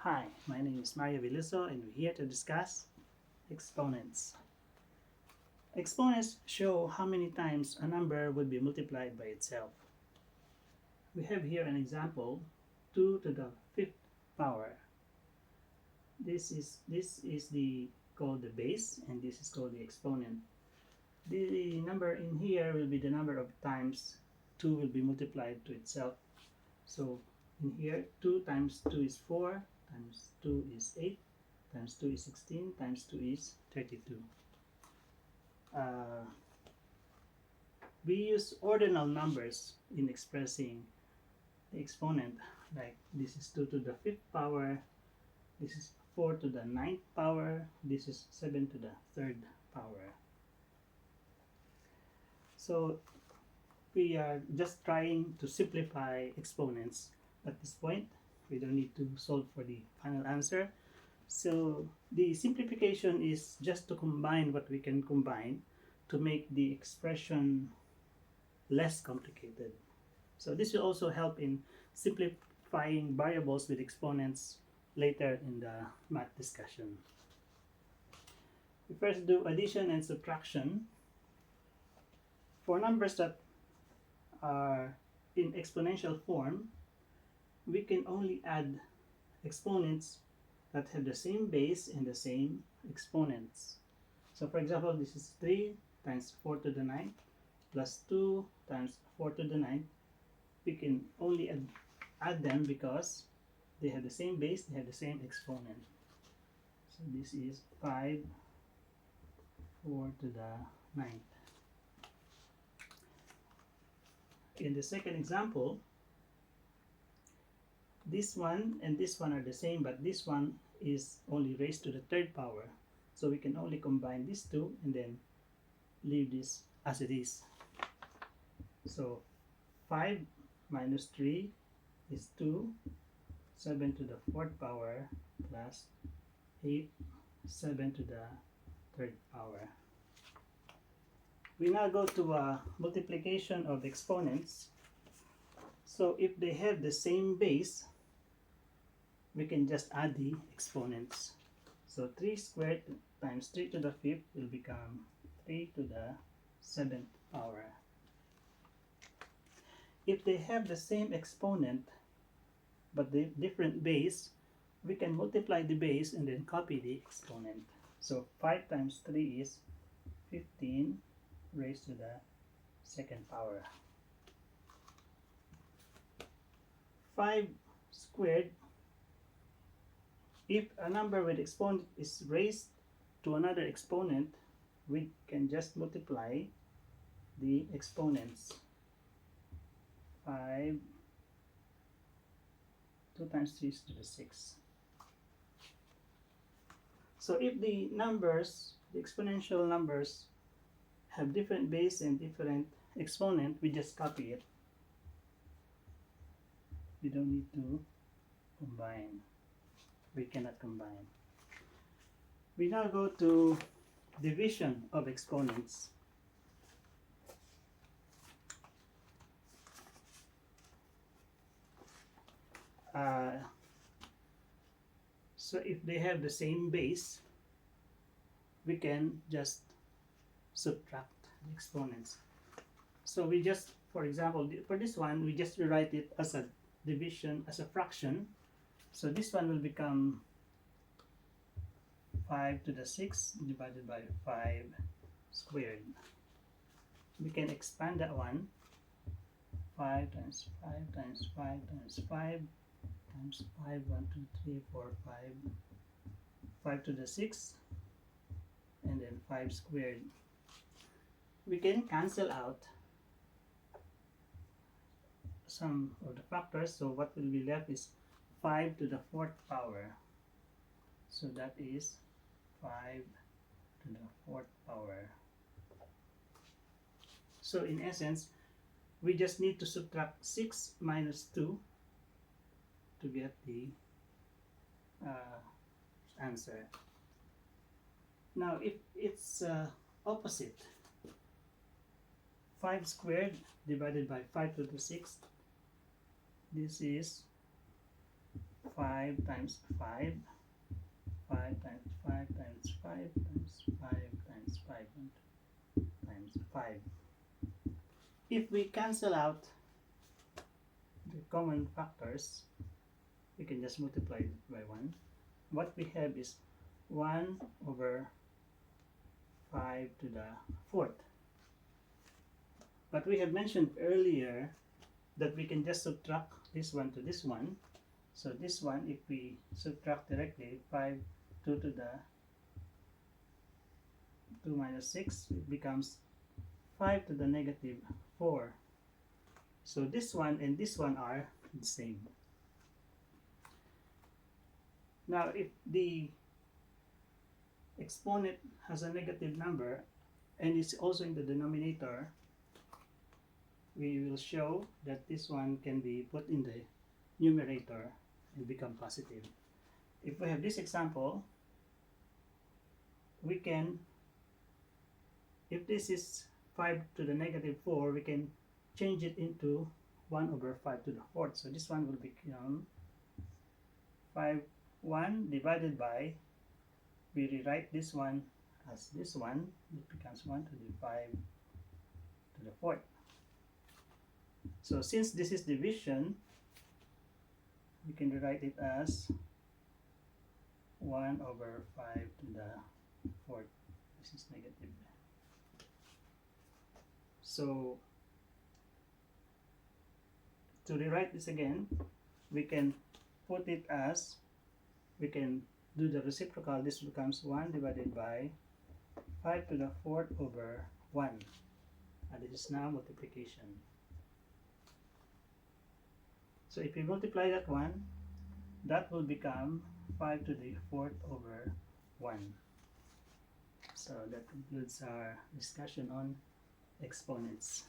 Hi, my name is Mario Veloso and we're here to discuss exponents. Exponents show how many times a number would be multiplied by itself. We have here an example, 2 to the 5th power. This is the called the base and this is called the exponent. The number in here will be the number of times 2 will be multiplied to itself. So in here 2 times 2 is 4, times 2 is 8, times 2 is 16, times 2 is 32. Uh, we use ordinal numbers in expressing the exponent, like this is 2 to the 5th power, this is 4 to the 9th power, this is 7 to the 3rd power. So we are just trying to simplify exponents at this point. We don't need to solve for the final answer. So the simplification is just to combine what we can combine to make the expression less complicated. So this will also help in simplifying variables with exponents later in the math discussion. We first do addition and subtraction. For numbers that are in exponential form, we can only add exponents that have the same base and the same exponents. So for example, this is 3 times 4 to the 9th plus 2 times 4 to the 9th. We can only add them because they have the same base, they have the same exponent. So this is 5, 4 to the 9th. In the second example, this one and this one are the same, but this one is only raised to the 3rd power. So we can only combine these two and then leave this as it is. So 5 minus 3 is 2, 7 to the 4th power plus 8, 7 to the 3rd power. We now go to multiplication of exponents. So if they have the same base, we can just add the exponents. So 3 squared times 3 to the 5th will become 3 to the 7th power. If they have the same exponent but the different base, we can multiply the base and then copy the exponent. So 5 times 3 is 15 raised to the 2nd power. 5 squared, if a number with exponent is raised to another exponent, we can just multiply the exponents. 5, 2 times 3 is to the 6. So if the numbers, the exponential numbers, have different base and different exponent, we just copy it. We don't need to combine. We cannot combine. We now go to division of exponents. So if they have the same base, we can just subtract the exponents. So we just, for example, for this one, we just rewrite it as a division, as a fraction. So this one will become 5 to the 6 divided by 5 squared. We can expand that one. 5 times 5 times 5 times 5 times 5, 1, 2, 3, 4, 5. 5 to the 6 and then 5 squared. We can cancel out some of the factors, so what will be left is 5 to the 4th power. So that is 5 to the 4th power. So in essence, we just need to subtract 6 minus 2 to get the answer. Now if it's opposite, 5 squared divided by 5 to the 6th, this is 5 times 5, 5 times 5 times 5 times 5 times 5 times 5. If we cancel out the common factors, we can just multiply it by 1. What we have is 1 over 5 to the 4th. But we have mentioned earlier that we can just subtract this one to this one. So this one, if we subtract directly, 5, 2 to the 2 minus 6, it becomes 5 to the negative 4. So this one and this one are the same. Now, if the exponent has a negative number and it's also in the denominator, we will show that this one can be put in the numerator and become positive. If we have this example, we can, if this is 5 to the negative 4, we can change it into 1 over 5 to the 4th. So this one will become 1 divided by, we rewrite this one as this one, it becomes 1 to the 5 to the 4th. So since this is division, we can rewrite it as 1 over 5 to the 4th. This is negative. So to rewrite this again, we can put it as, we can do the reciprocal. This becomes 1 divided by 5 to the 4th over 1. And this is now multiplication. So if you multiply that one, that will become 5 to the 4th over 1. So that concludes our discussion on exponents.